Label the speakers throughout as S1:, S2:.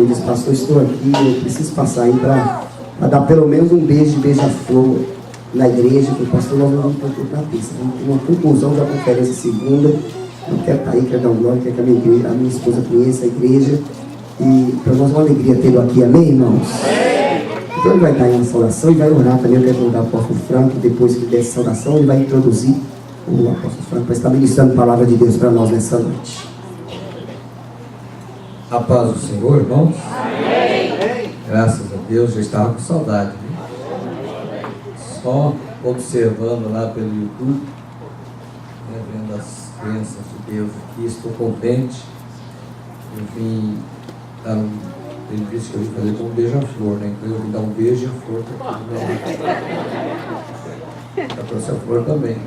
S1: como diz o pastor, estou aqui, eu preciso passar aí para dar pelo menos um beijo de beija-flor na igreja, que o pastor nós vamos para isso. Vamos ter uma conclusão da conferência segunda. Eu quero estar aí, quero dar um glória, quero que a minha esposa conheça a igreja. E para nós é uma alegria tê-lo aqui, amém, irmãos? Então ele vai estar em uma saudação e vai orar também. Eu quero convidar o apóstolo Franco, depois que der essa saudação, ele vai introduzir o apóstolo Franco para estar ministrando a palavra de Deus para nós nessa noite.
S2: A paz do Senhor, irmãos. Amém. Graças a Deus, já estava com saudade, né? Só observando lá pelo YouTube, né, vendo as bênçãos de Deus aqui, estou contente. Eu vim dar ele disse que eu vim fazer como um beija-flor, né? Então eu vim dar um beijo e a flor já trouxe a flor também.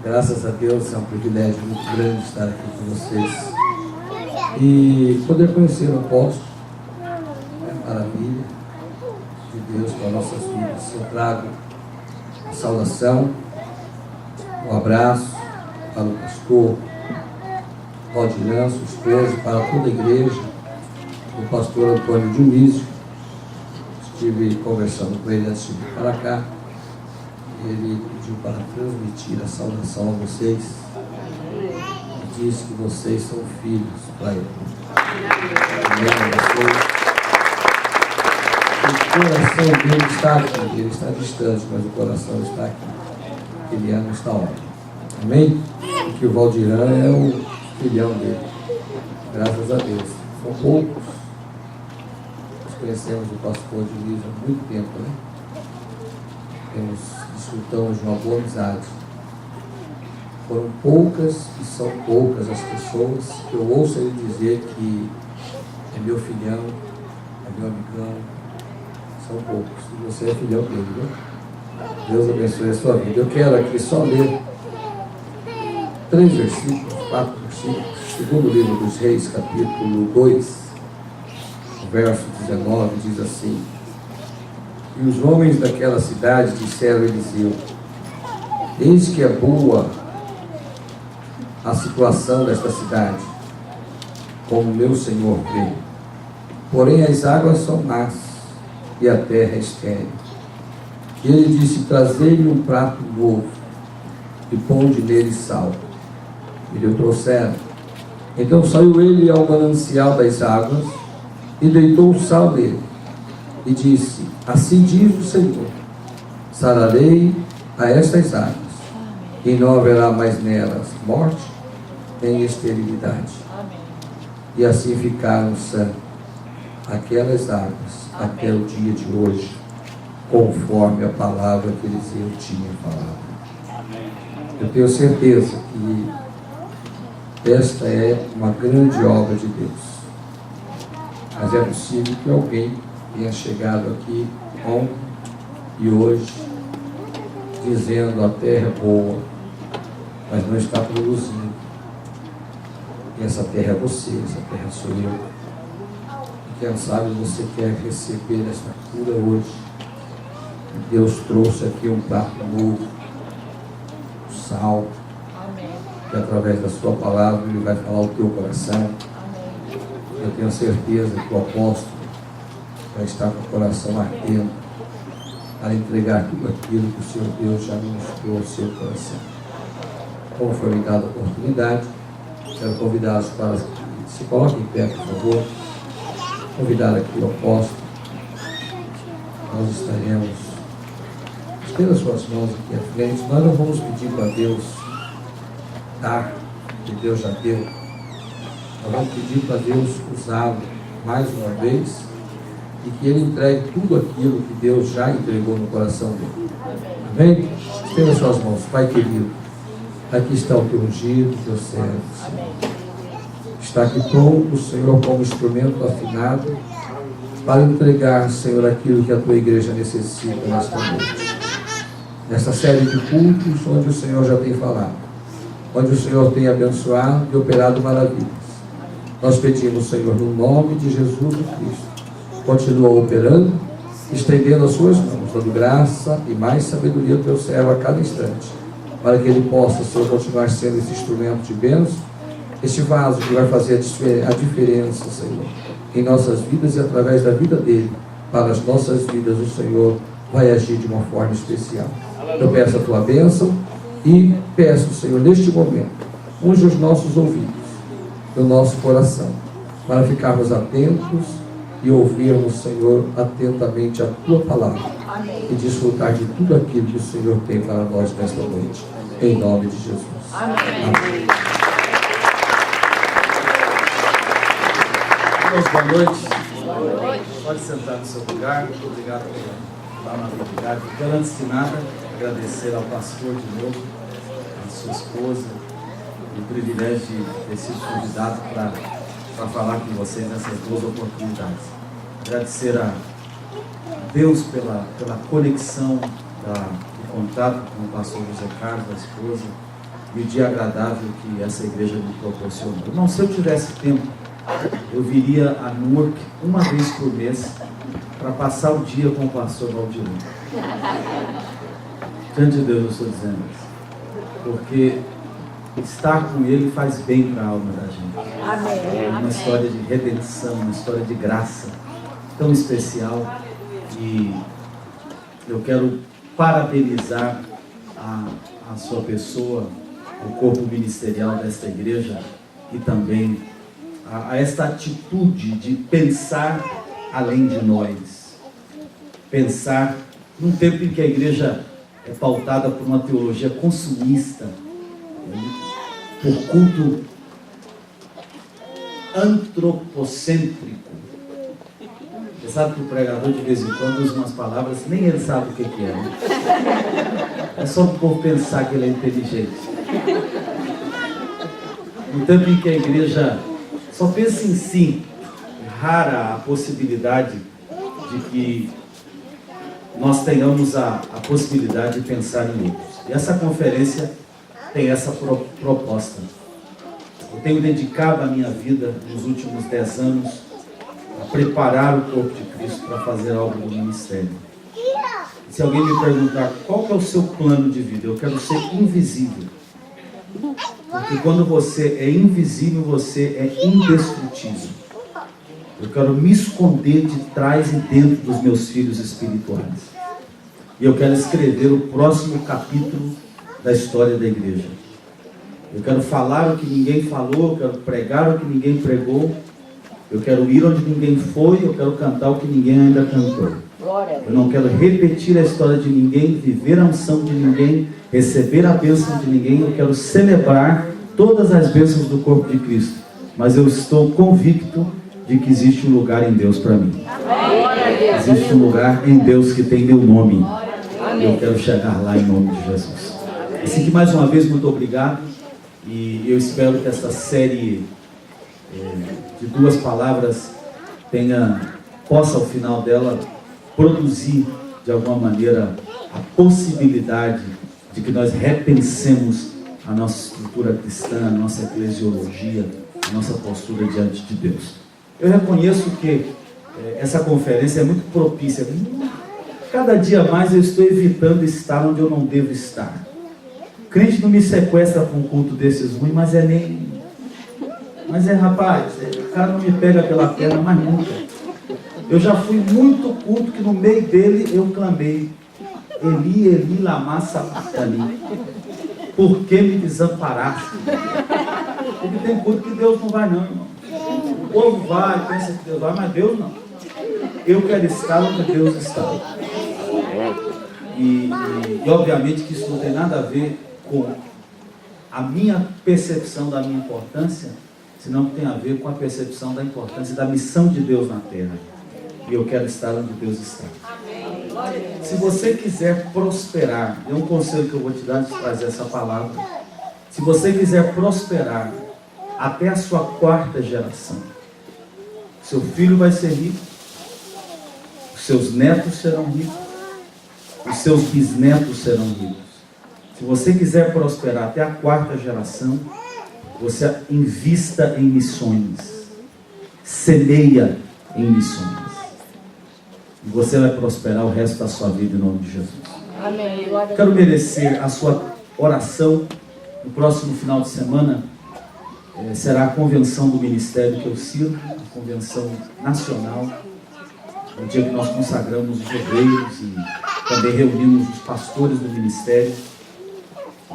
S2: Graças a Deus, é um privilégio muito grande estar aqui com vocês e poder conhecer o apóstolo, é maravilha de Deus para nossas vidas. Eu trago a saudação, um abraço para o pastor Valdirã, sua esposa, para toda a igreja, o pastor Antônio Dionísio. Estive conversando com ele antes de vir para cá. Ele pediu para transmitir a saudação a vocês e disse que vocês são filhos para ele. O coração dele está aqui, ele está distante, mas o coração está aqui. Ele ama esta hora. Amém? Porque o Valdirã é o filhão dele. Graças a Deus. São poucos. Nós conhecemos o pastor Dionísio há muito tempo, né? Desfrutamos de uma boa amizade. Foram poucas e são poucas as pessoas que eu ouço ele dizer que é meu filhão, é meu amigão. São poucos. E você é filhão dele, viu? Deus abençoe a sua vida. Eu quero aqui só ler 3 versículos, 4 versículos. Segundo livro dos Reis, capítulo 2, verso 19, diz assim: E os homens daquela cidade disseram a Eliseu: Eis que é boa a situação desta cidade, como meu senhor vê. Porém as águas são más e a terra é estéril. E ele disse: Trazei-lhe um prato novo e ponde nele sal. E lhe o trouxeram. Então saiu ele ao manancial das águas e deitou o sal nele. E disse: Assim diz o Senhor: sararei a estas águas, e não haverá mais nelas morte, nem esterilidade. Amém. E assim ficaram sãs aquelas águas até o dia de hoje, conforme a palavra que Eliseu tinha falado. Amém. Eu tenho certeza que esta é uma grande obra de Deus. Mas é possível que alguém tenha chegado aqui ontem e hoje dizendo: a terra é boa, mas não está produzindo. E essa terra é você, essa terra sou eu. E quem sabe você quer receber esta cura hoje. E Deus trouxe aqui um prato novo, sal, que através da sua palavra Ele vai falar ao teu coração. Eu tenho certeza que o apóstolo vai estar com o coração ardendo para entregar tudo aquilo que o Senhor Deus já ministrou ao seu coração. Como foi me dada a oportunidade, quero convidá-los para que se coloquem em pé, por favor. Convidar aqui o apóstolo. Nós estaremos estendo as suas mãos aqui à frente. Nós não vamos pedir para Deus dar, que Deus já deu. Nós vamos pedir para Deus usá-lo mais uma vez e que Ele entregue tudo aquilo que Deus já entregou no coração dele. Amém? Estenda suas mãos. Pai querido, aqui está o teu ungido, o teu servo, Senhor. Está aqui pronto, Senhor, como instrumento afinado para entregar, Senhor, aquilo que a tua igreja necessita nesta noite. Nesta série de cultos onde o Senhor já tem falado, onde o Senhor tem abençoado e operado maravilhas. Nós pedimos, Senhor, no nome de Jesus Cristo, continua operando, estendendo as suas mãos, dando graça e mais sabedoria ao teu servo a cada instante, para que ele possa, Senhor, continuar sendo esse instrumento de bênção, este vaso que vai fazer a diferença, Senhor, em nossas vidas e através da vida dele, para as nossas vidas, o Senhor vai agir de uma forma especial. Eu peço a tua bênção e peço, Senhor, neste momento, unge os nossos ouvidos, o nosso coração, para ficarmos atentos e ouvirmos, Senhor, atentamente a tua palavra. Amém. E desfrutar de tudo aquilo que o Senhor tem para nós nesta noite. Em nome de Jesus. Amém. Amém.
S3: Boa noite. Boa noite. Pode sentar no seu lugar. Muito obrigado pela amabilidade. Quero, antes de nada, agradecer ao pastor de novo, a sua esposa, o privilégio de ter sido convidado para falar com vocês nessas duas oportunidades. Agradecer a Deus pela conexão do contato com o pastor José Carlos, a esposa, e o dia agradável que essa igreja me proporcionou. Irmão, se eu tivesse tempo, eu viria a Newark uma vez por mês para passar o dia com o pastor Valdir. Diante de Deus eu estou dizendo isso, porque estar com ele faz bem para a alma da gente. Amém. É uma história de redenção, uma história de graça tão especial, e eu quero parabenizar a sua pessoa, o corpo ministerial desta igreja, e também a esta atitude de pensar além de nós. Pensar num tempo em que a igreja é pautada por uma teologia consumista, por culto antropocêntrico. Você sabe que o pregador de vez em quando usa umas palavras, nem ele sabe o que é, né? É só o povo pensar que ele é inteligente. No tempo em que a igreja só pensa em si, rara a possibilidade de que nós tenhamos a possibilidade de pensar em outros. E essa conferência tem essa proposta. Eu tenho dedicado a minha vida nos últimos 10 anos a preparar o corpo de Cristo para fazer algo no ministério. E se alguém me perguntar qual que é o seu plano de vida, eu quero ser invisível. Porque quando você é invisível, você é indestrutível. Eu quero me esconder de trás e dentro dos meus filhos espirituais. E eu quero escrever o próximo capítulo da história da igreja. Eu quero falar o que ninguém falou, eu quero pregar o que ninguém pregou, eu quero ir onde ninguém foi, eu quero cantar o que ninguém ainda cantou. Eu não quero repetir a história de ninguém, viver a unção de ninguém, receber a bênção de ninguém. Eu quero celebrar todas as bênçãos do corpo de Cristo. Mas eu estou convicto de que existe um lugar em Deus para mim. Existe um lugar em Deus que tem meu nome. Eu quero chegar lá em nome de Jesus. Assim que, mais uma vez, muito obrigado. E eu espero que essa série de 2 palavras possa, ao final dela, produzir de alguma maneira a possibilidade de que nós repensemos a nossa estrutura cristã, a nossa eclesiologia, a nossa postura diante de Deus. Eu reconheço que essa conferência é muito propícia. Cada dia mais eu estou evitando estar onde eu não devo estar. O crente não me sequestra para um culto desses ruins, mas rapaz, o cara não me pega pela perna mais nunca. Eu já fui muito culto que no meio dele eu clamei: Eli, Eli, lama sabachthani, por que me desamparaste? Porque tem culto que Deus não vai não, irmão. O povo vai, pensa que Deus vai, mas Deus não. Eu quero estar onde Deus está. E obviamente que isso não tem nada a ver com a minha percepção da minha importância, senão que tem a ver com a percepção da importância da missão de Deus na terra. E eu quero estar onde Deus está. Se você quiser prosperar, é um conselho que eu vou te dar antes de trazer essa palavra. Se você quiser prosperar até a sua 4ª geração, seu filho vai ser rico, os seus netos serão ricos, os seus bisnetos serão ricos. Se você quiser prosperar até a 4ª geração, você invista em missões, semeia em missões. E você vai prosperar o resto da sua vida em nome de Jesus. Amém. Quero merecer a sua oração no próximo final de semana. será a convenção do ministério que eu sirvo, a convenção nacional, o dia que nós consagramos os obreiros e também reunimos os pastores do ministério.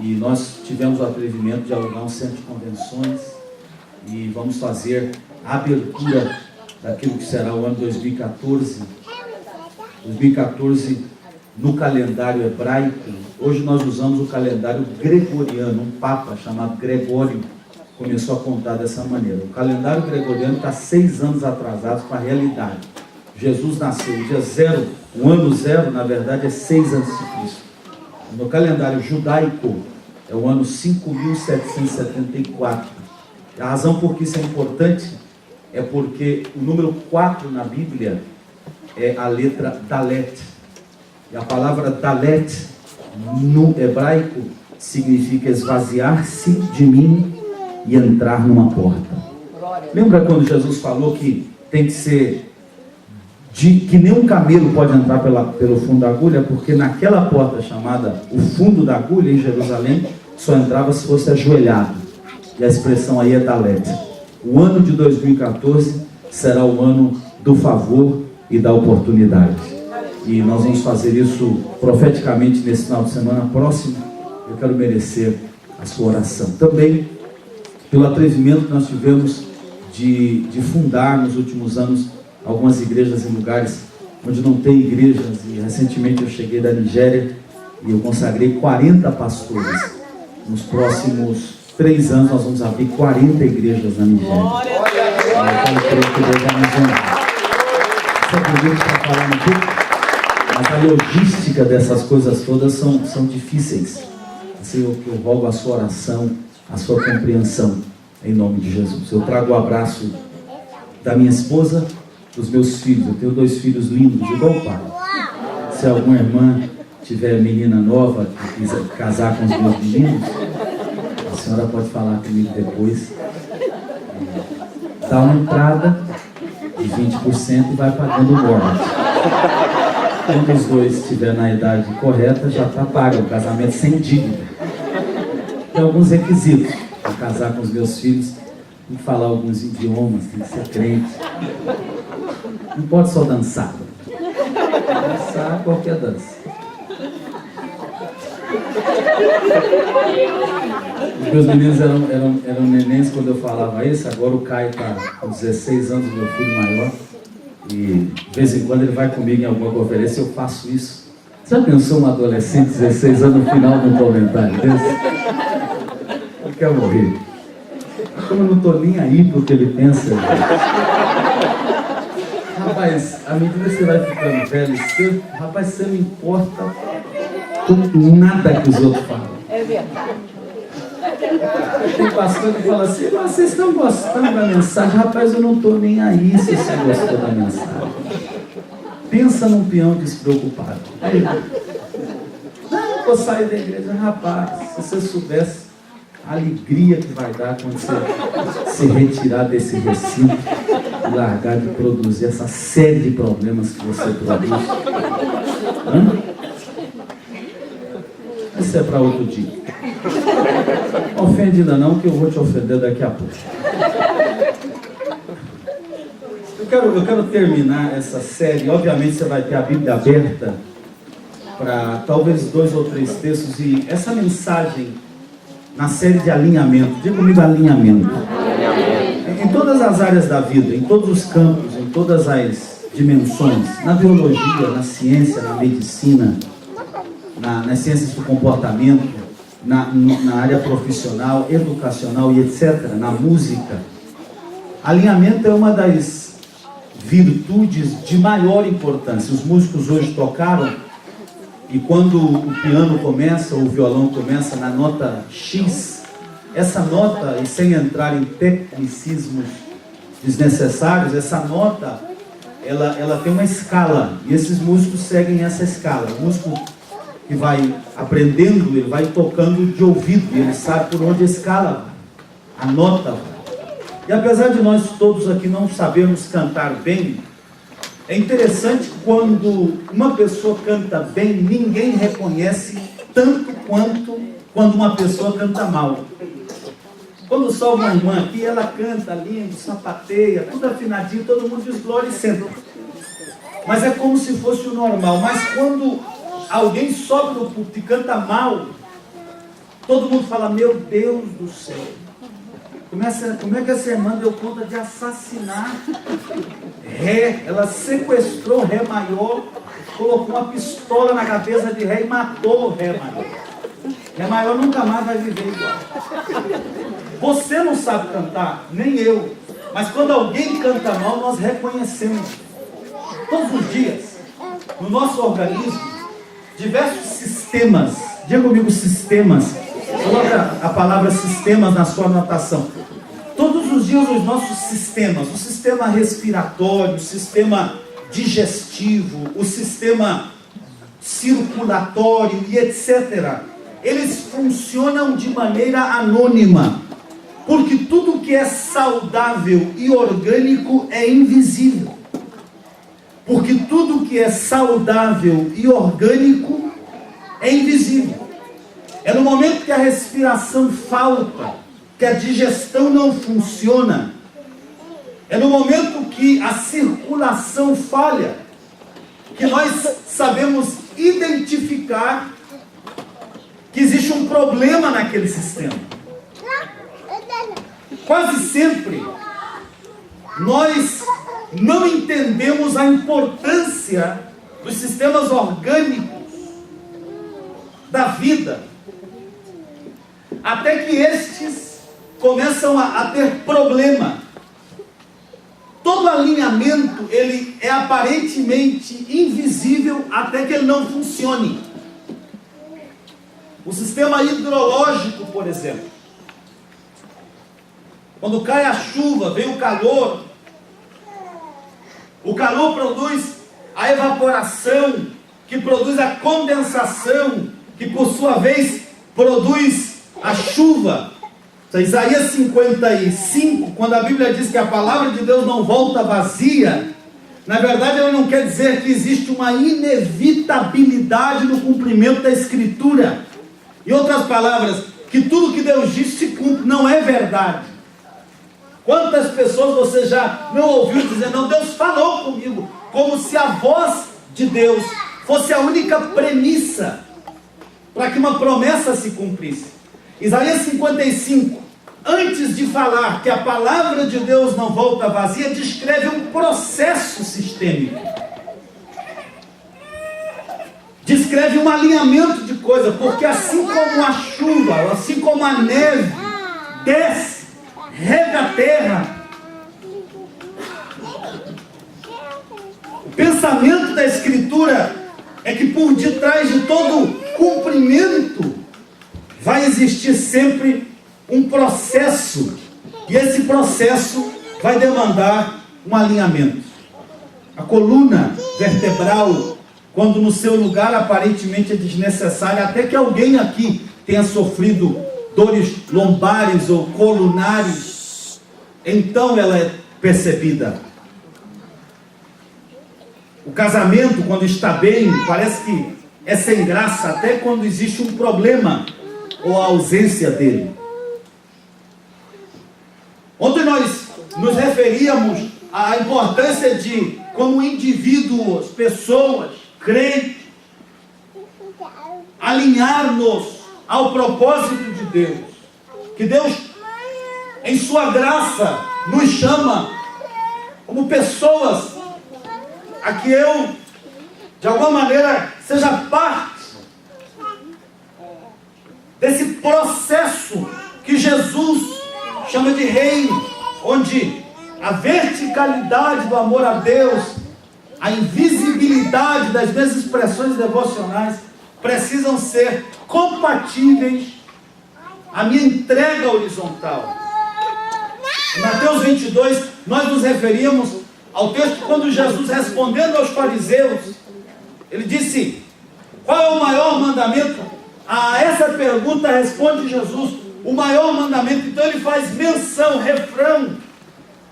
S3: E nós tivemos o atrevimento de alugar um centro de convenções e vamos fazer a abertura daquilo que será o ano 2014. 2014 no calendário hebraico. Hoje nós usamos o calendário gregoriano. Um papa chamado Gregório começou a contar dessa maneira. O calendário gregoriano está 6 anos atrasado com a realidade. Jesus nasceu dia 0, o ano 0, na verdade, é 6 a.C. No calendário judaico, é o ano 5.774. A razão por que isso é importante é porque o número 4 na Bíblia é a letra Dalet. E a palavra Dalet, no hebraico, significa esvaziar-se de mim e entrar numa porta. Lembra quando Jesus falou que tem que ser que nem um camelo pode entrar pelo fundo da agulha, porque naquela porta chamada o fundo da agulha em Jerusalém, só entrava se fosse ajoelhado. E a expressão aí é Dalet. O ano de 2014 será o ano do favor e da oportunidade. E nós vamos fazer isso profeticamente nesse final de semana próximo. Eu quero merecer a sua oração. Também pelo atrevimento que nós tivemos de fundar nos últimos anos algumas igrejas em lugares onde não tem igrejas. E recentemente eu cheguei da Nigéria e eu consagrei 40 pastores. Nos próximos 3 anos nós vamos abrir 40 igrejas na Nigéria. Eu creio que Deus vai nos honrar. Isso é bonito para falar um pouco, mas a logística dessas coisas todas são difíceis. Assim, eu rogo a sua oração, a sua compreensão, em nome de Jesus. Eu trago o abraço da minha esposa, dos meus filhos. Eu tenho 2 filhos lindos, igual o pai. Se alguma irmã tiver menina nova que quiser casar com os meus meninos, a senhora pode falar comigo depois. Dá uma entrada de 20% e vai pagando o morte. Quando os 2 estiverem na idade correta, já está pago o casamento sem dívida. Tem alguns requisitos para casar com os meus filhos. Tem que falar alguns idiomas, tem que ser crente. Não pode só dançar. Dançar qualquer dança. Os meus meninos eram nenéns quando eu falava isso. Agora o Caio está com 16 anos, meu filho maior. E de vez em quando ele vai comigo em alguma conferência, eu faço isso. Já pensou um adolescente de 16 anos no final de um comentário desse? Eu quero morrer. Como eu não estou nem aí para o que ele pensa. Rapaz, à medida que você vai ficando velho, você não importa com nada que os outros falam.
S4: É verdade.
S3: Tem pastor que fala assim: vocês estão gostando da mensagem? Rapaz, eu não estou nem aí se você gostou da mensagem. Pensa num peão despreocupado. Aí, não, vou sair da igreja. Rapaz, se você soubesse a alegria que vai dar quando você se retirar desse recinto e largar de produzir essa série de problemas que você produz. Isso é para outro dia. Ofende ainda não, que eu vou te ofender daqui a pouco. Eu quero terminar essa série. Obviamente você vai ter a Bíblia aberta para talvez 2 ou 3 textos. E essa mensagem na série de alinhamento. Diga comigo: alinhamento. Em todas as áreas da vida, em todos os campos, em todas as dimensões, na biologia, na ciência, na medicina, nas ciências do comportamento, na área profissional, educacional e etc., na música. Alinhamento é uma das virtudes de maior importância. Os músicos hoje tocaram, e quando o piano começa, o violão começa na nota X, essa nota, e sem entrar em tecnicismos desnecessários, essa nota, ela tem uma escala, e esses músicos seguem essa escala. O músico que vai aprendendo, ele vai tocando de ouvido, e ele sabe por onde a escala vai, a nota vai. E apesar de nós todos aqui não sabermos cantar bem, é interessante quando uma pessoa canta bem, ninguém reconhece tanto quanto quando uma pessoa canta mal. Quando salva uma irmã aqui, ela canta lindo, sapateia, tudo afinadinho, todo mundo diz glória e senta. Mas é como se fosse o normal. Mas quando alguém sobe no púlpito e canta mal, todo mundo fala, meu Deus do céu, como é que essa irmã deu conta de assassinar Ré? Ela sequestrou Ré maior, colocou uma pistola na cabeça de Ré e matou Ré maior. Ré maior nunca mais vai viver igual. Você não sabe cantar, nem eu. Mas quando alguém canta mal, nós reconhecemos. Todos os dias, no nosso organismo, diversos sistemas. Diga comigo sistemas. Coloca a palavra sistemas na sua anotação. Todos os dias os nossos sistemas, o sistema respiratório, o sistema digestivo, o sistema circulatório e etc., eles funcionam de maneira anônima, porque tudo que é saudável e orgânico é invisível. Porque tudo que é saudável e orgânico é invisível. É no momento que a respiração falta, que a digestão não funciona, é no momento que a circulação falha, que nós sabemos identificar que existe um problema naquele sistema. Quase sempre nós não entendemos a importância dos sistemas orgânicos da vida, até que estes começam a ter problema. Todo alinhamento, ele é aparentemente invisível até que ele não funcione. O sistema hidrológico, por exemplo. Quando cai a chuva, vem o calor produz a evaporação, que produz a condensação, que por sua vez produz a chuva. Isaías 55, quando a Bíblia diz que a palavra de Deus não volta vazia, na verdade ela não quer dizer que existe uma inevitabilidade no cumprimento da Escritura. Em outras palavras, que tudo que Deus diz se cumpre, não é verdade. Quantas pessoas você já não ouviu dizer, não, Deus falou comigo, como se a voz de Deus fosse a única premissa para que uma promessa se cumprisse. Isaías 55, antes de falar que a palavra de Deus não volta vazia, descreve um processo sistêmico. Descreve um alinhamento de coisas, porque assim como a chuva, assim como a neve desce, rega a terra, o pensamento da Escritura é que por detrás de todo cumprimento vai existir sempre um processo, e esse processo vai demandar um alinhamento. A coluna vertebral, quando no seu lugar aparentemente é desnecessária, até que alguém aqui tenha sofrido dores lombares ou colunares, então ela é percebida. O casamento, quando está bem, parece que é sem graça, até quando existe um problema ou a ausência dele. Ontem nós nos referíamos à importância de, como indivíduos, pessoas, crentes, alinhar-nos ao propósito de Deus. Que Deus, em sua graça, nos chama como pessoas a que eu, de alguma maneira, seja parte desse processo que Jesus chama de reino, onde a verticalidade do amor a Deus, a invisibilidade das minhas expressões devocionais precisam ser compatíveis à minha entrega horizontal. Em Mateus 22, nós nos referimos ao texto quando Jesus, respondendo aos fariseus, ele disse: qual é o maior mandamento? A essa pergunta responde Jesus: o maior mandamento. Então ele faz menção, refrão,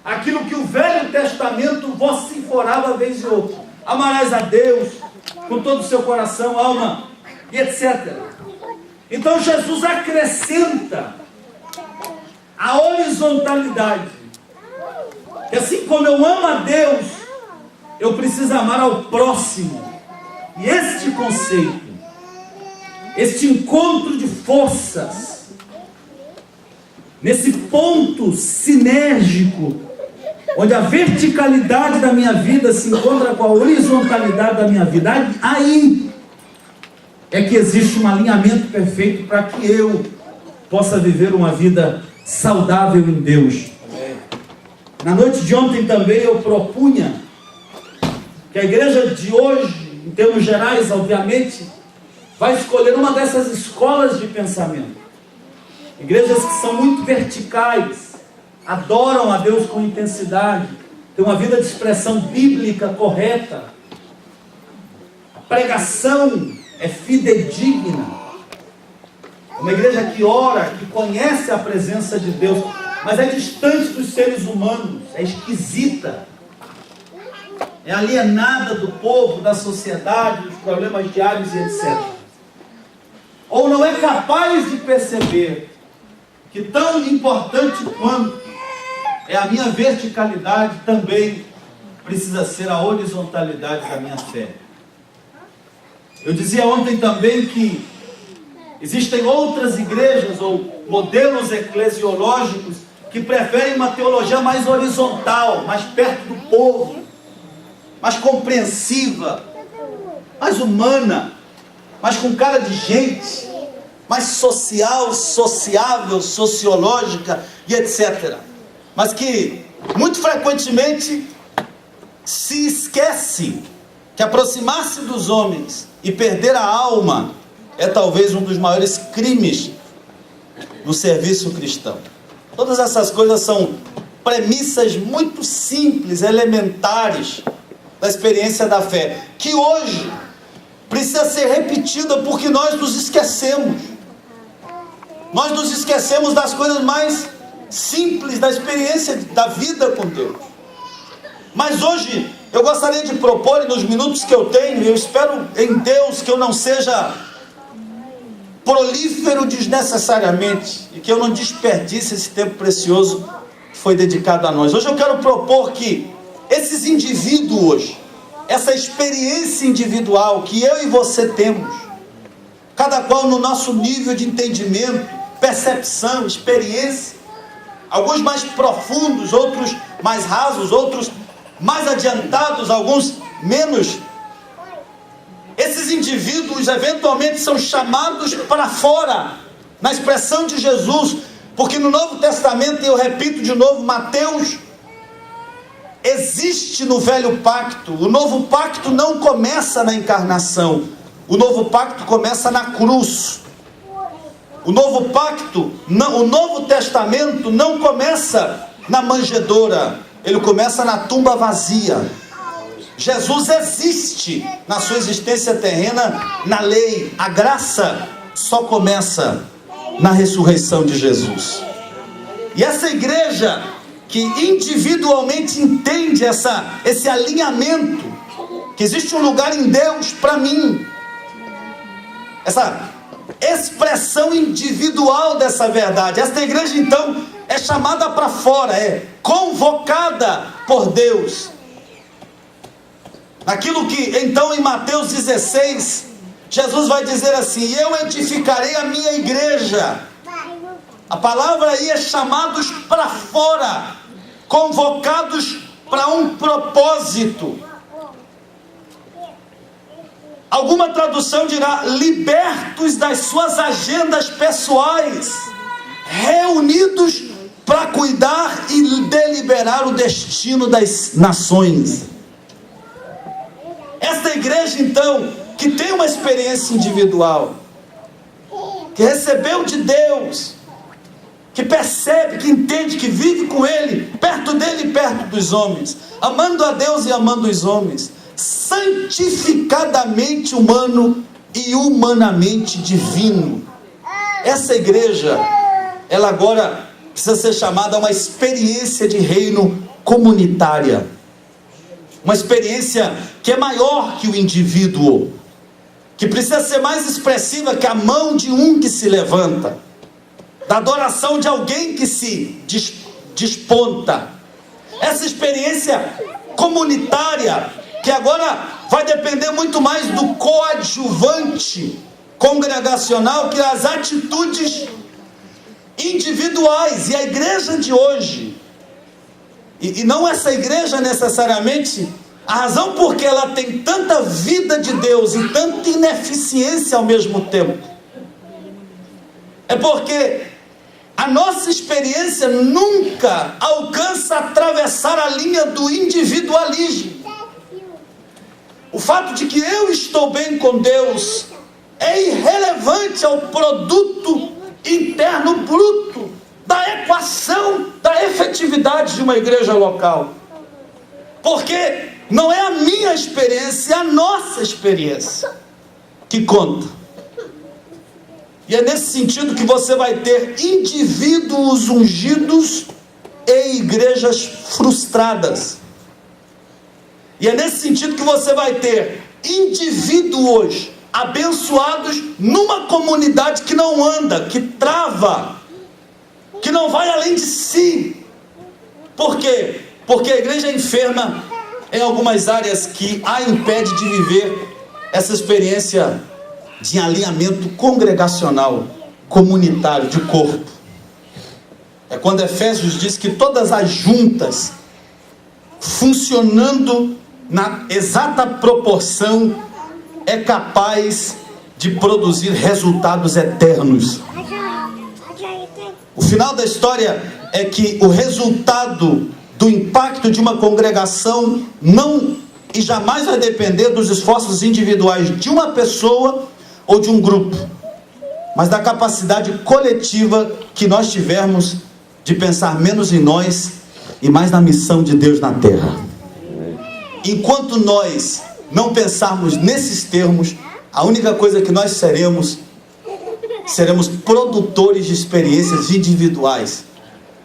S3: aquilo que o Velho Testamento vociferava vez e outra: amarás a Deus com todo o seu coração, alma e etc. Então Jesus acrescenta a horizontalidade. Que assim como eu amo a Deus, eu preciso amar ao próximo. E este conceito, este encontro de forças, nesse ponto sinérgico, onde a verticalidade da minha vida se encontra com a horizontalidade da minha vida, aí é que existe um alinhamento perfeito para que eu possa viver uma vida saudável em Deus. Na noite de ontem também eu propunha que a igreja de hoje, em termos gerais, obviamente, vai escolher uma dessas escolas de pensamento. Igrejas que são muito verticais, adoram a Deus com intensidade, têm uma vida de expressão bíblica correta. A pregação é fidedigna. Uma igreja que ora, que conhece a presença de Deus, mas é distante dos seres humanos, é esquisita, é alienada do povo, da sociedade, dos problemas diários e etc. Ou não é capaz de perceber que tão importante quanto é a minha verticalidade, também precisa ser a horizontalidade da minha fé. Eu dizia ontem também que existem outras igrejas ou modelos eclesiológicos que preferem uma teologia mais horizontal, mais perto do povo, mais compreensiva, mais humana, mais com cara de gente, mais social, sociável, sociológica e etc. Mas que muito frequentemente se esquece que aproximar-se dos homens e perder a alma é talvez um dos maiores crimes no serviço cristão. Todas essas coisas são premissas muito simples, elementares da experiência da fé, que hoje precisa ser repetida porque nós nos esquecemos. Nós nos esquecemos das coisas mais simples da experiência da vida com Deus. Mas hoje eu gostaria de propor, nos minutos que eu tenho, eu espero em Deus que eu não seja prolífero desnecessariamente e que eu não desperdice esse tempo precioso que foi dedicado a nós. Hoje eu quero propor que esses indivíduos, essa experiência individual que eu e você temos, cada qual no nosso nível de entendimento, percepção, experiência, alguns mais profundos, outros mais rasos, outros mais adiantados, alguns menos. Esses indivíduos eventualmente são chamados para fora, na expressão de Jesus, porque no Novo Testamento, e eu repito de novo, Mateus, existe no velho pacto. O novo pacto não começa na encarnação, o novo pacto começa na cruz. O novo pacto, não, o Novo Testamento não começa na manjedoura, ele começa na tumba vazia. Jesus existe na sua existência terrena, na lei. A graça só começa na ressurreição de Jesus. E essa igreja que individualmente entende esse alinhamento, que existe um lugar em Deus para mim, essa expressão individual dessa verdade, essa igreja então é chamada para fora, é convocada por Deus. Aquilo que então em Mateus 16, Jesus vai dizer assim: eu edificarei a minha igreja. A palavra aí é chamados para fora, convocados para um propósito. Alguma tradução dirá libertos das suas agendas pessoais, reunidos para cuidar e deliberar o destino das nações. Esta igreja então, que tem uma experiência individual, que recebeu de Deus, que percebe, que entende, que vive com Ele, perto dele e perto dos homens, amando a Deus e amando os homens, santificadamente humano e humanamente divino. Essa igreja, ela agora precisa ser chamada a uma experiência de reino comunitária, uma experiência que é maior que o indivíduo, que precisa ser mais expressiva que a mão de um que se levanta. da adoração de alguém que se desponta. Essa experiência comunitária, que agora vai depender muito mais do coadjuvante congregacional que as atitudes individuais. E a igreja de hoje, e não essa igreja necessariamente, a razão por que ela tem tanta vida de Deus e tanta ineficiência ao mesmo tempo, é porque a nossa experiência nunca alcança atravessar a linha do individualismo. O fato de que eu estou bem com Deus é irrelevante ao produto interno bruto da equação da efetividade de uma igreja local. Porque não é a minha experiência, é a nossa experiência que conta. E é nesse sentido que você vai ter indivíduos ungidos e igrejas frustradas. E é nesse sentido que você vai ter indivíduos abençoados numa comunidade que não anda, que trava, que não vai além de si. Por quê? Porque a igreja é enferma em algumas áreas que a impede de viver essa experiência de alinhamento congregacional, comunitário, de corpo. É quando Efésios diz que todas as juntas, funcionando na exata proporção, é capaz de produzir resultados eternos. O final da história é que o resultado do impacto de uma congregação não e jamais vai depender dos esforços individuais de uma pessoa ou de um grupo, mas da capacidade coletiva que nós tivermos de pensar menos em nós e mais na missão de Deus na terra. Enquanto nós não pensarmos nesses termos, a única coisa que nós seremos produtores de experiências individuais,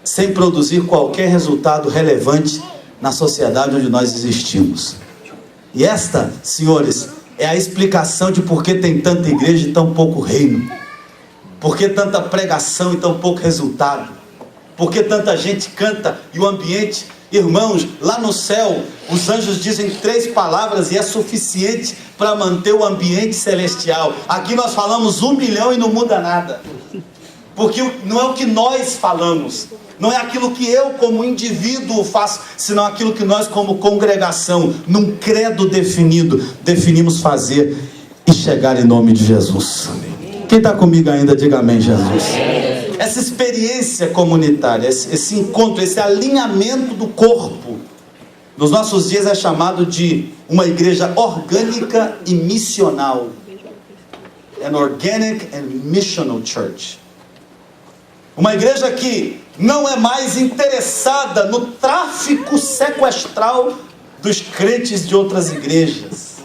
S3: sem produzir qualquer resultado relevante na sociedade onde nós existimos. E esta, senhores, é a explicação de por que tem tanta igreja e tão pouco reino. Por que tanta pregação e tão pouco resultado. Por que tanta gente canta e o ambiente... Irmãos, lá no céu, os anjos dizem 3 palavras e é suficiente para manter o ambiente celestial. Aqui nós falamos 1 milhão e não muda nada. Porque não é o que nós falamos, não é aquilo que eu como indivíduo faço, senão aquilo que nós como congregação, num credo definido, definimos fazer e chegar em nome de Jesus. Quem está comigo ainda, diga amém, Jesus. Essa experiência comunitária, esse encontro, esse alinhamento do corpo, nos nossos dias é chamado de uma igreja orgânica e missional. An organic and missional church. Uma igreja que não é mais interessada no tráfico sequestral dos crentes de outras igrejas.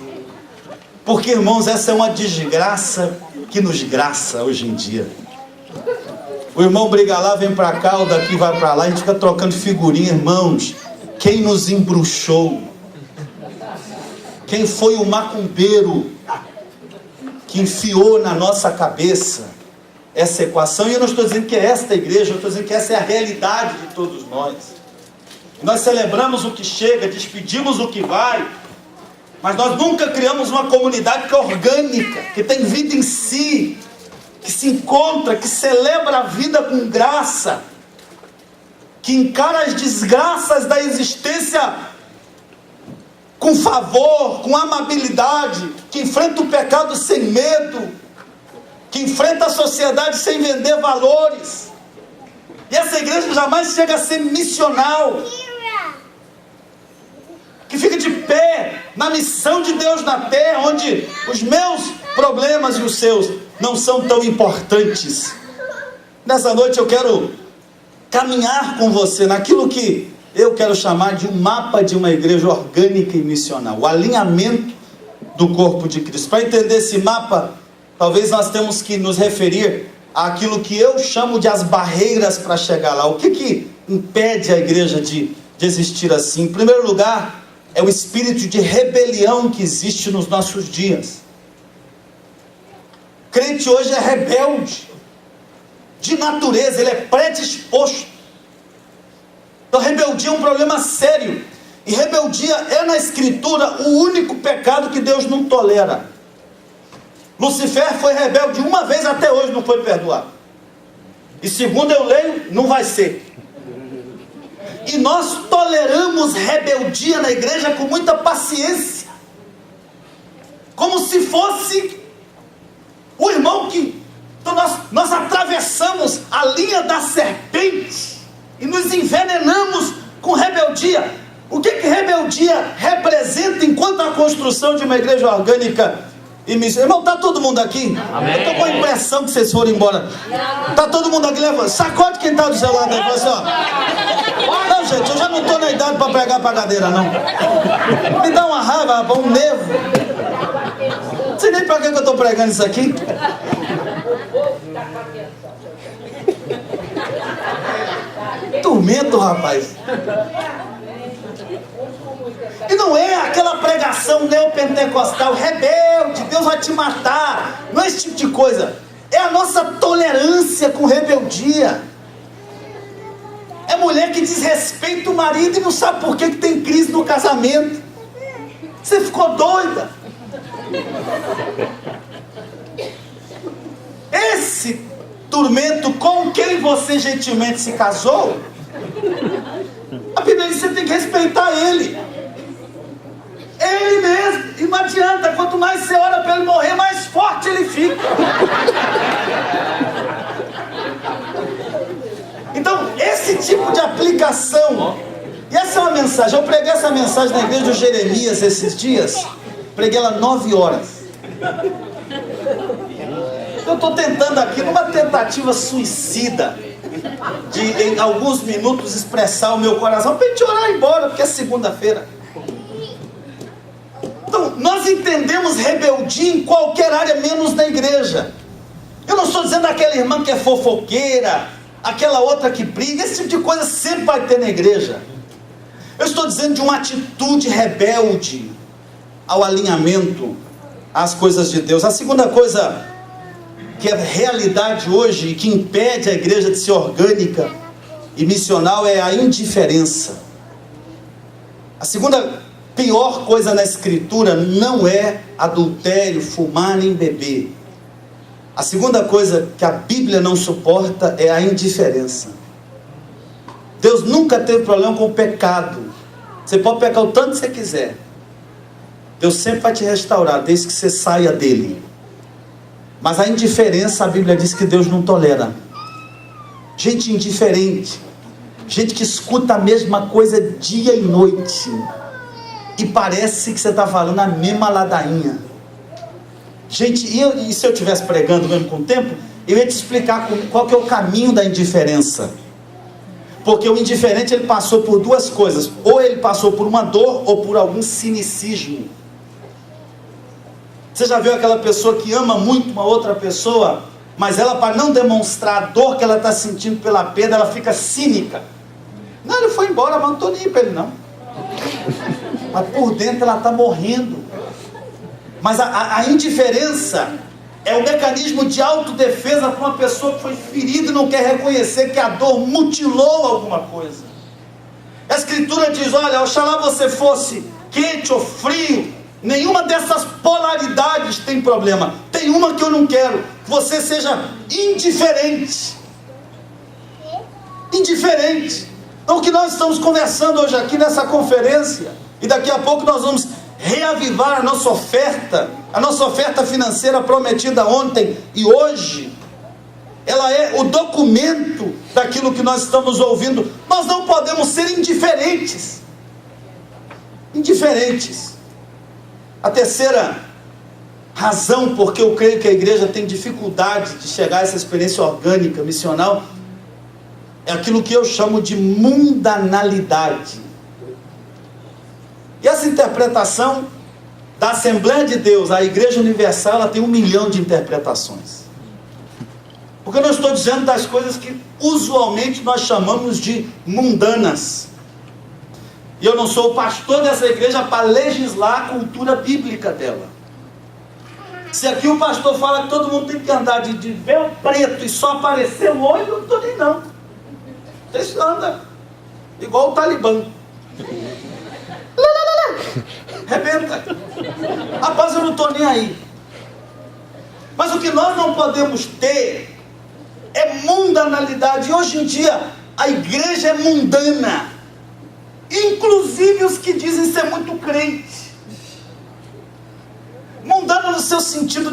S3: Porque, irmãos, essa é uma desgraça que nos graça hoje em dia. O irmão briga lá, vem para cá, o daqui vai para lá, a gente fica trocando figurinha, irmãos. Quem nos embruxou? Quem foi o macumbeiro que enfiou na nossa cabeça essa equação? E eu não estou dizendo que é esta igreja, eu estou dizendo que essa é a realidade de todos nós. Nós celebramos o que chega, despedimos o que vai, mas nós nunca criamos uma comunidade que é orgânica, que tem vida em si, que se encontra, que celebra a vida com graça, que encara as desgraças da existência com favor, com amabilidade, que enfrenta o pecado sem medo, que enfrenta a sociedade sem vender valores. E essa igreja jamais chega a ser missional, que fica de pé na missão de Deus na terra, onde os meus problemas e os seus não são tão importantes. Nessa noite eu quero caminhar com você naquilo que eu quero chamar de um mapa de uma igreja orgânica e missional, o alinhamento do corpo de Cristo. Para entender esse mapa, talvez nós temos que nos referir àquilo que eu chamo de as barreiras para chegar lá. O que impede a igreja de existir assim? Em primeiro lugar, é o espírito de rebelião que existe nos nossos dias. O crente hoje é rebelde,
S4: de natureza, ele é predisposto. Então rebeldia é um problema sério, e rebeldia é na Escritura o único pecado que Deus não tolera. Lucifer foi rebelde uma vez, até hoje não foi perdoado, e segundo eu leio, não vai ser. E nós toleramos rebeldia na igreja com muita paciência, como se fosse o irmão que... Então nós atravessamos a linha da serpente e nos envenenamos com rebeldia. O que rebeldia representa enquanto a construção de uma igreja orgânica e missionária? Irmão, está todo mundo aqui? Amém. Eu estou com a impressão que vocês foram embora. Está todo mundo aqui? Levanta. Sacode quem está do seu lado aí. Fala assim, ó. Não, gente, eu já não estou na idade para pregar para cadeira, não. Me dá uma raiva, rapaz, um nervo. Não sei nem para que eu estou pregando isso aqui. Tormento, rapaz. E não é aquela pregação neopentecostal, rebelde, Deus vai te matar. Não é esse tipo de coisa. É a nossa tolerância com rebeldia. É mulher que desrespeita o marido e não sabe por que tem crise no casamento. Você ficou doida. Esse tormento com quem você gentilmente se casou, a Bíblia diz que você tem que respeitar ele. Ele mesmo. E não adianta, quanto mais você ora para ele morrer, mais forte ele fica. Então, esse tipo de aplicação, e essa é uma mensagem, eu preguei essa mensagem na igreja de Jeremias esses dias, preguei ela 9 horas. Eu estou tentando aqui, numa tentativa suicida, de em alguns minutos expressar o meu coração, para a gente orar e ir embora, porque é segunda-feira. Então, nós entendemos rebeldia em qualquer área, menos na igreja. Eu não estou dizendo aquela irmã que é fofoqueira, aquela outra que briga, esse tipo de coisa sempre vai ter na igreja. Eu estou dizendo de uma atitude rebelde ao alinhamento às coisas de Deus. A segunda coisa que é realidade hoje e que impede a igreja de ser orgânica e missional é a indiferença. A segunda pior coisa na Escritura não é adultério, fumar nem beber. A segunda coisa que a Bíblia não suporta é a indiferença. Deus nunca teve problema com o pecado. Você pode pecar o tanto que você quiser. Deus sempre vai te restaurar, desde que você saia dele. Mas a indiferença, a Bíblia diz que Deus não tolera. Gente indiferente, gente que escuta a mesma coisa dia e noite, e parece que você está falando a mesma ladainha. Gente, e se eu estivesse pregando mesmo com o tempo, eu ia te explicar qual que é o caminho da indiferença. Porque o indiferente, ele passou por duas coisas: ou ele passou por uma dor, ou por algum cinicismo. Você já viu aquela pessoa que ama muito uma outra pessoa, mas ela, para não demonstrar a dor que ela está sentindo pela perda, ela fica cínica? Não, ele foi embora, mas não estou nem aí para ele não. Mas por dentro ela está morrendo. Mas a indiferença é um mecanismo de autodefesa para uma pessoa que foi ferida e não quer reconhecer que a dor mutilou alguma coisa. A Escritura diz: olha, oxalá você fosse quente ou frio. Nenhuma dessas polaridades tem problema. Tem uma que eu não quero: que você seja indiferente. Indiferente. Então o que nós estamos conversando hoje aqui nessa conferência, e daqui a pouco nós vamos reavivar a nossa oferta financeira prometida ontem e hoje, ela é o documento daquilo que nós estamos ouvindo. Nós não podemos ser indiferentes. Indiferentes. A terceira razão porque eu creio que a igreja tem dificuldade de chegar a essa experiência orgânica, missional, é aquilo que eu chamo de mundanalidade. E essa interpretação da Assembleia de Deus, a Igreja Universal, ela tem 1 milhão de interpretações. Porque eu não estou dizendo das coisas que usualmente nós chamamos de mundanas. E eu não sou o pastor dessa igreja para legislar a cultura bíblica dela. Se aqui o pastor fala que todo mundo tem que andar de véu preto e só aparecer o olho, eu não estou nem não. Vocês andam igual o Talibã. Rebenta. Rapaz, eu não estou nem aí. Mas o que nós não podemos ter é mundanalidade. E hoje em dia a igreja é mundana. Inclusive os que dizem ser muito crente. Mundano no seu sentido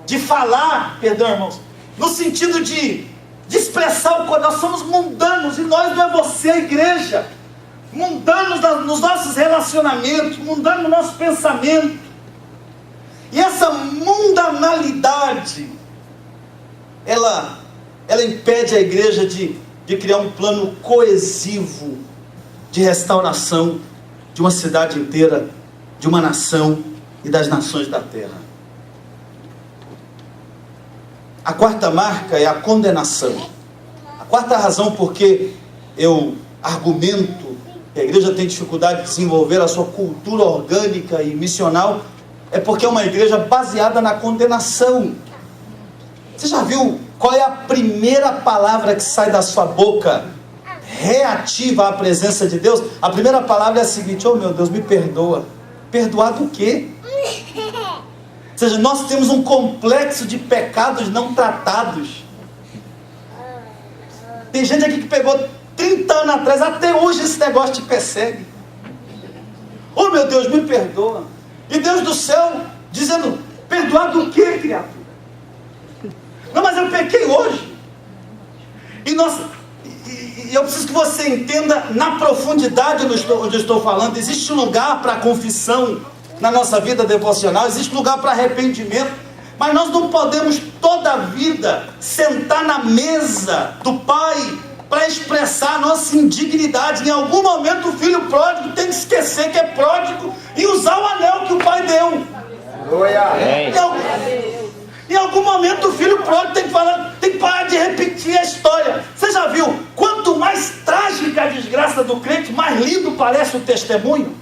S4: de falar, perdão, irmãos, no sentido de expressar o coração. Nós somos mundanos, e nós não é você, a igreja. Mundanos nos nossos relacionamentos, mundanos no nosso pensamento. E essa mundanalidade, ela impede a igreja de criar um plano coesivo de restauração de uma cidade inteira, de uma nação e das nações da terra. A quarta marca é a condenação. A quarta razão porque eu argumento que a igreja tem dificuldade de desenvolver a sua cultura orgânica e missional é porque é uma igreja baseada na condenação. Você já viu qual é a primeira palavra que sai da sua boca reativa à presença de Deus? A primeira palavra é a seguinte: oh meu Deus, me perdoa. Perdoar do quê? Ou seja, nós temos um complexo de pecados não tratados. Tem gente aqui que pegou 30 anos atrás, até hoje esse negócio te persegue. Oh meu Deus, me perdoa. E Deus do céu dizendo: perdoar do quê, criatura? Não, mas eu pequei hoje. E eu preciso que você entenda na profundidade onde eu estou falando. Existe lugar para confissão na nossa vida devocional, existe lugar para arrependimento, mas nós não podemos toda a vida sentar na mesa do Pai para expressar a nossa indignidade. Em algum momento o filho pródigo tem que esquecer que é pródigo e usar o anel que o Pai deu. Em algum momento o filho pródigo tem que parar de repetir a história. Você já viu? Quanto mais trágica a desgraça do crente, mais lindo parece o testemunho.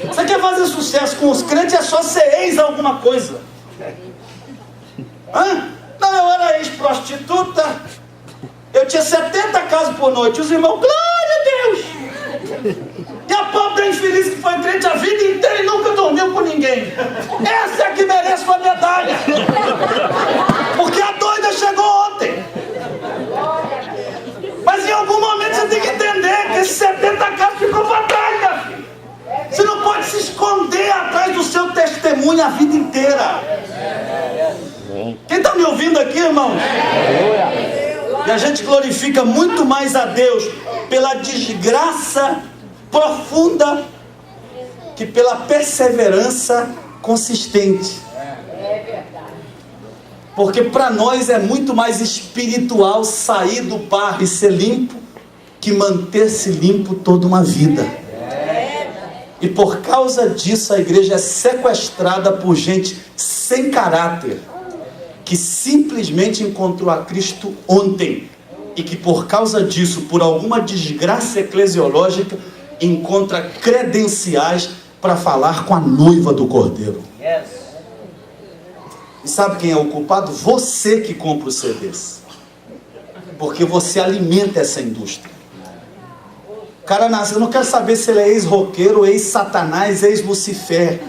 S4: Você quer fazer sucesso com os crentes, é só ser ex alguma coisa. Não, eu era ex-prostituta, eu tinha 70 casos por noite. Os irmãos, glória a Deus. E a pobre infeliz que foi crente a vida inteira e nunca dormiu com ninguém. Essa é a que merece uma medalha. Porque a doida chegou ontem. Mas em algum momento você tem que entender que esses 70 casos ficou para trás, minha filha. Você não pode se esconder atrás do seu testemunho a vida inteira. Quem está me ouvindo aqui, irmão? E a gente glorifica muito mais a Deus pela desgraça profunda que pela perseverança consistente. Porque para nós é muito mais espiritual sair do barro e ser limpo que manter-se limpo toda uma vida. E por causa disso a igreja é sequestrada por gente sem caráter, que simplesmente encontrou a Cristo ontem e que por causa disso, por alguma desgraça eclesiológica, encontra credenciais para falar com a noiva do Cordeiro. E sabe quem é o culpado? Você que compra os CDs, porque você alimenta essa indústria. O cara nasce, eu não quero saber se ele é ex-roqueiro, ex-satanás, ex-Lucifer.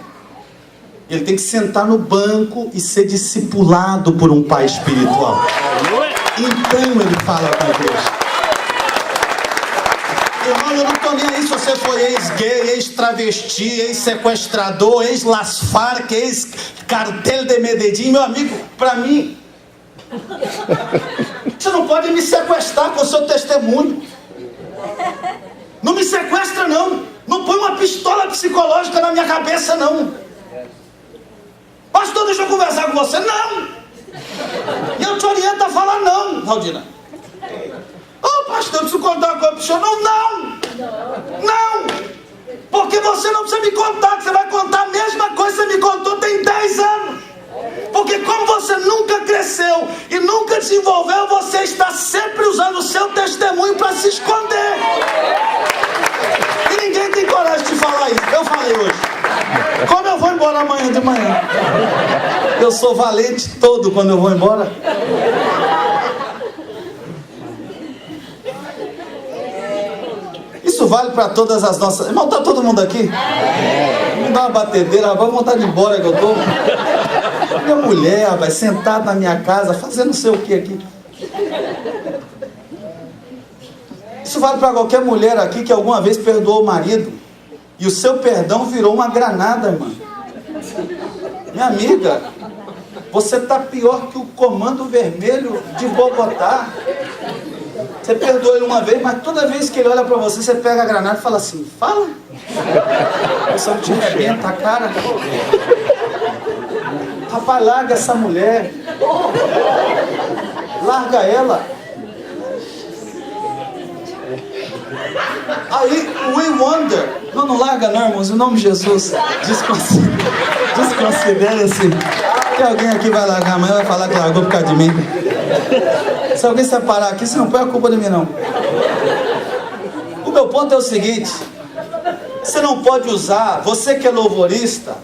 S4: Ele tem que sentar no banco e ser discipulado por um pai espiritual. Então ele fala com a igreja. Irmão, eu não estou nem aí se você foi ex-gay, ex-travesti, ex-sequestrador, ex-Las Farc, ex-cartel de Medellín. Meu amigo, para mim, você não pode me sequestrar com o seu testemunho. Não me sequestra, não. Não põe uma pistola psicológica na minha cabeça, não. Pastor, deixa eu conversar com você. Não! E eu te oriento a falar não, Valdina. Oh, pastor, eu preciso contar uma coisa para o senhor. Não! Porque você não precisa me contar, que você vai contar a mesma coisa que você me contou tem 10 anos. Porque como você nunca cresceu e nunca desenvolveu, você está sempre usando o seu testemunho para se esconder. E ninguém tem coragem de falar isso. Eu falei hoje. Como eu embora amanhã de manhã. Eu sou valente todo quando eu vou embora. Isso vale para todas as nossas... Irmão, tá todo mundo aqui? Me dá uma batedeira, rapaz, vontade de ir embora que eu tô. Minha mulher, rapaz, sentada na minha casa, fazendo não sei o que aqui. Isso vale para qualquer mulher aqui que alguma vez perdoou o marido e o seu perdão virou uma granada, irmã. Minha amiga, você tá pior que o Comando Vermelho de Bogotá. Você perdoou ele uma vez, mas toda vez que ele olha para você, você pega a granada e fala assim, fala. Você não te arrebenta a cara. Rapaz, larga essa mulher. Larga ela. Aí, we wonder. Não larga não, irmãos, em nome de Jesus. Desconsidere-se. Que alguém aqui vai largar amanhã, vai falar que largou por causa de mim. Se alguém se parar aqui, você não põe a culpa de mim não. O meu ponto é o seguinte: você não pode usar, você que é louvorista,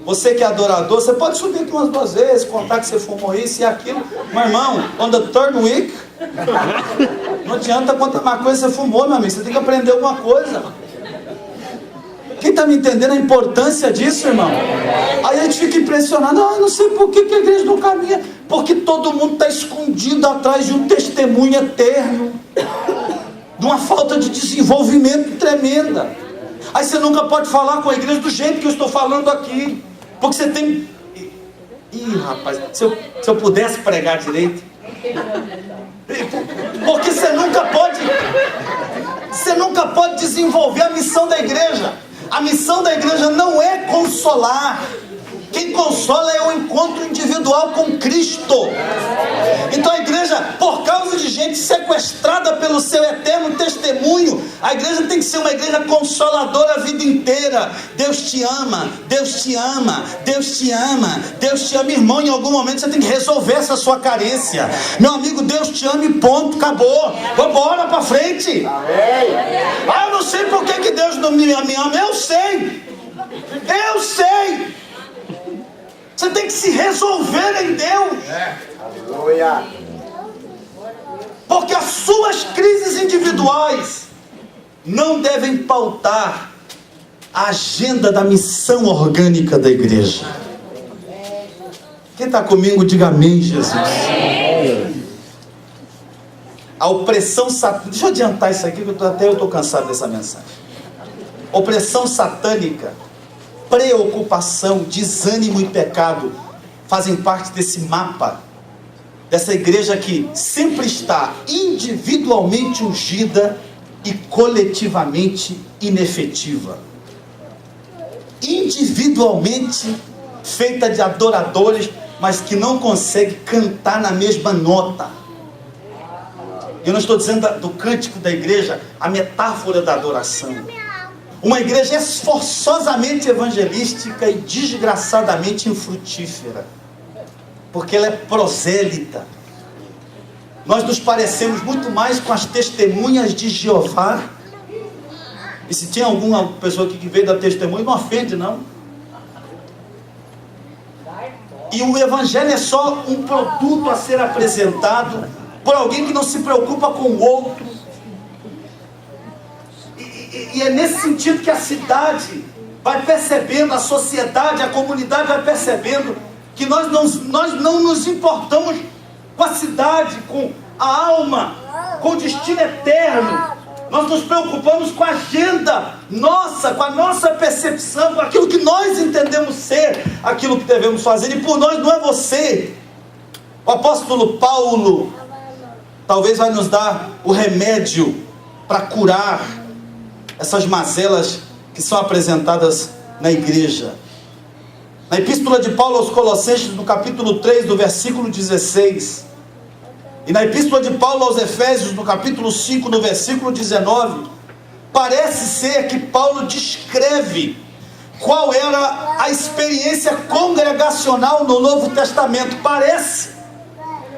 S4: você que é adorador, você pode subir aqui umas 2 vezes, contar que você fumou isso e aquilo, mas irmão, on the third week, não adianta quanta maconha você fumou, meu amigo, você tem que aprender alguma coisa. Quem está me entendendo a importância disso, irmão? Aí a gente fica impressionado, não sei por que a igreja não caminha, porque todo mundo está escondido atrás de um testemunho eterno, de uma falta de desenvolvimento tremenda. Aí você nunca pode falar com a igreja do jeito que eu estou falando aqui, porque você tem... rapaz, se eu pudesse pregar direito, porque você nunca pode desenvolver a missão da igreja. A missão da igreja não é consolar. Quem consola é o encontro individual com Cristo. Então a igreja, por causa de gente sequestrada pelo seu eterno testemunho, a igreja tem que ser uma igreja consoladora a vida inteira. Deus te ama, Deus te ama, Deus te ama, Deus te ama. Irmão, em algum momento você tem que resolver essa sua carência. Meu amigo, Deus te ama e ponto, acabou. Vambora pra frente. Eu não sei por que Deus não me ama. Eu sei. Você tem que se resolver em Deus.
S1: Aleluia.
S4: Porque as suas crises individuais não devem pautar a agenda da missão orgânica da igreja. Quem está comigo, diga amém, Jesus. A opressão satânica. Deixa eu adiantar isso aqui, que até eu estou cansado dessa mensagem. Opressão satânica, preocupação, desânimo e pecado fazem parte desse mapa, dessa igreja que sempre está individualmente ungida e coletivamente inefetiva. Individualmente feita de adoradores, mas que não consegue cantar na mesma nota. Eu não estou dizendo do cântico da igreja, a metáfora da adoração. Uma igreja esforçosamente evangelística e desgraçadamente infrutífera, porque ela é prosélita. Nós nos parecemos muito mais com as testemunhas de Jeová. E se tem alguma pessoa aqui que veio dar testemunho, não ofende não. E o evangelho é só um produto a ser apresentado por alguém que não se preocupa com o outro. E é nesse sentido que a cidade vai percebendo, a sociedade, a comunidade vai percebendo que nós não nos importamos com a cidade, com a alma, com o destino eterno. Nós nos preocupamos com a agenda nossa, com a nossa percepção, com aquilo que nós entendemos ser aquilo que devemos fazer. E por nós não é você. O apóstolo Paulo talvez vai nos dar o remédio para curar essas mazelas que são apresentadas na igreja. Na epístola de Paulo aos Colossenses, no capítulo 3, do versículo 16, e na epístola de Paulo aos Efésios, no capítulo 5, no versículo 19, parece ser que Paulo descreve qual era a experiência congregacional no Novo Testamento. Parece,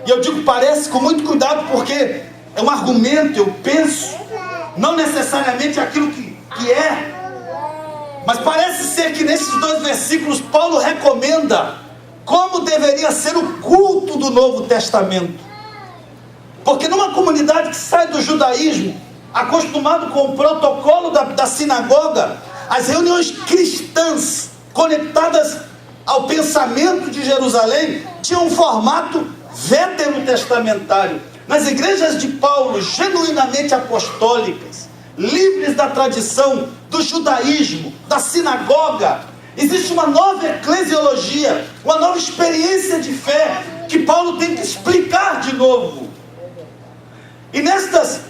S4: e eu digo parece com muito cuidado, porque é um argumento, eu penso, não necessariamente aquilo que é. Mas parece ser que nesses 2 versículos Paulo recomenda como deveria ser o culto do Novo Testamento. Porque numa comunidade que sai do judaísmo, acostumado com o protocolo da sinagoga, as reuniões cristãs conectadas ao pensamento de Jerusalém tinham um formato veterotestamentário. Nas igrejas de Paulo, genuinamente apostólicas, livres da tradição do judaísmo, da sinagoga, existe uma nova eclesiologia, uma nova experiência de fé que Paulo tem que explicar de novo. E nestas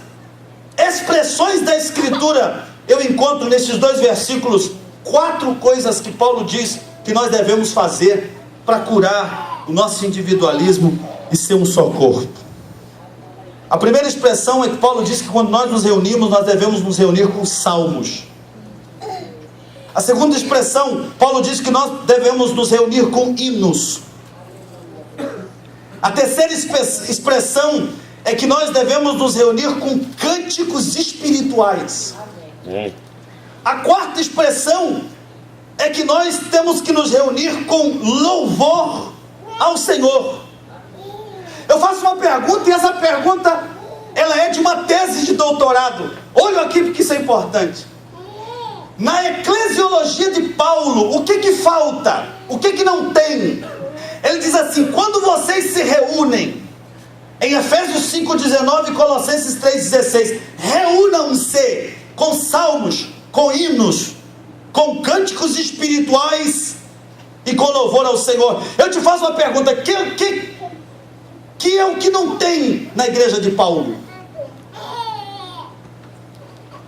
S4: expressões da Escritura, eu encontro nesses 2 versículos 4 coisas que Paulo diz que nós devemos fazer para curar o nosso individualismo e ser um só corpo. A primeira expressão é que Paulo diz que quando nós nos reunimos, nós devemos nos reunir com salmos. A segunda expressão, Paulo diz que nós devemos nos reunir com hinos. A terceira expressão é que nós devemos nos reunir com cânticos espirituais. A quarta expressão é que nós temos que nos reunir com louvor ao Senhor. Eu faço uma pergunta e essa pergunta ela é de uma tese de doutorado. Olha aqui porque isso é importante. Na eclesiologia de Paulo, o que falta? O que não tem? Ele diz assim: quando vocês se reúnem, em Efésios 5,19 e Colossenses 3,16, reúnam-se com salmos, com hinos, com cânticos espirituais e com louvor ao Senhor. Eu te faço uma pergunta: que é o que não tem na igreja de Paulo?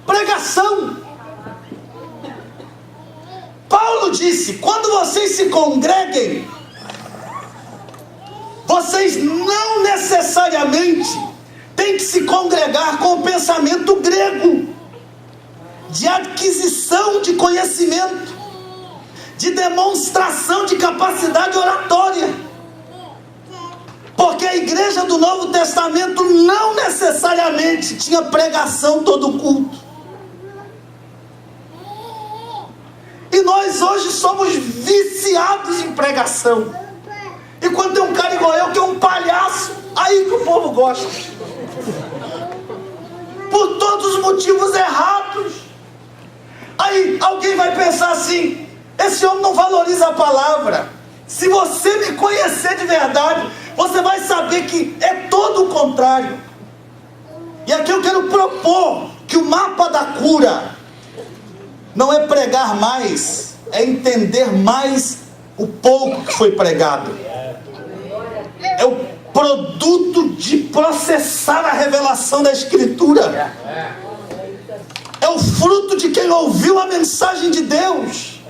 S4: Pregação. Paulo disse: quando vocês se congreguem, vocês não necessariamente têm que se congregar com o pensamento grego, de aquisição de conhecimento, de demonstração de capacidade oratória. Porque a igreja do Novo Testamento não necessariamente tinha pregação todo culto. E nós hoje somos viciados em pregação. E quando tem um cara igual eu, que é um palhaço, aí que o povo gosta. Por todos os motivos errados. Aí alguém vai pensar assim: esse homem não valoriza a palavra. Se você me conhecer de verdade, você vai saber que é todo o contrário. E aqui eu quero propor que o mapa da cura não é pregar mais, é entender mais o pouco que foi pregado. É o produto de processar a revelação da Escritura. É o fruto de quem ouviu a mensagem de Deus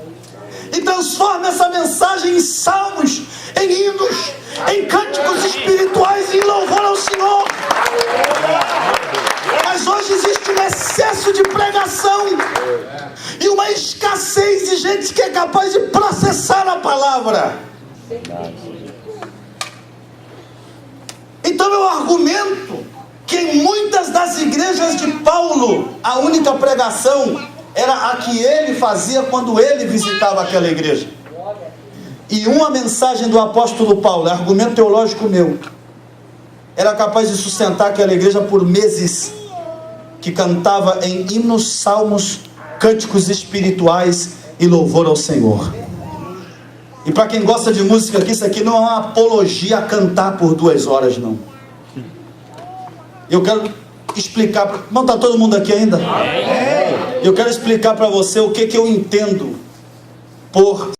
S4: e transforma essa mensagem em salmos, em hinos, em cânticos espirituais e em louvor ao Senhor. Mas hoje existe um excesso de pregação e uma escassez de gente que é capaz de processar a palavra. Então eu argumento que em muitas das igrejas de Paulo, a única pregação era a que ele fazia quando ele visitava aquela igreja. E uma mensagem do apóstolo Paulo, argumento teológico meu, era capaz de sustentar aquela igreja por meses, que cantava em hinos, salmos, cânticos espirituais e louvor ao Senhor. E para quem gosta de música aqui, isso aqui não é uma apologia a cantar por 2 horas, não. Eu quero explicar, não está todo mundo aqui ainda? Eu quero explicar para você o que eu entendo por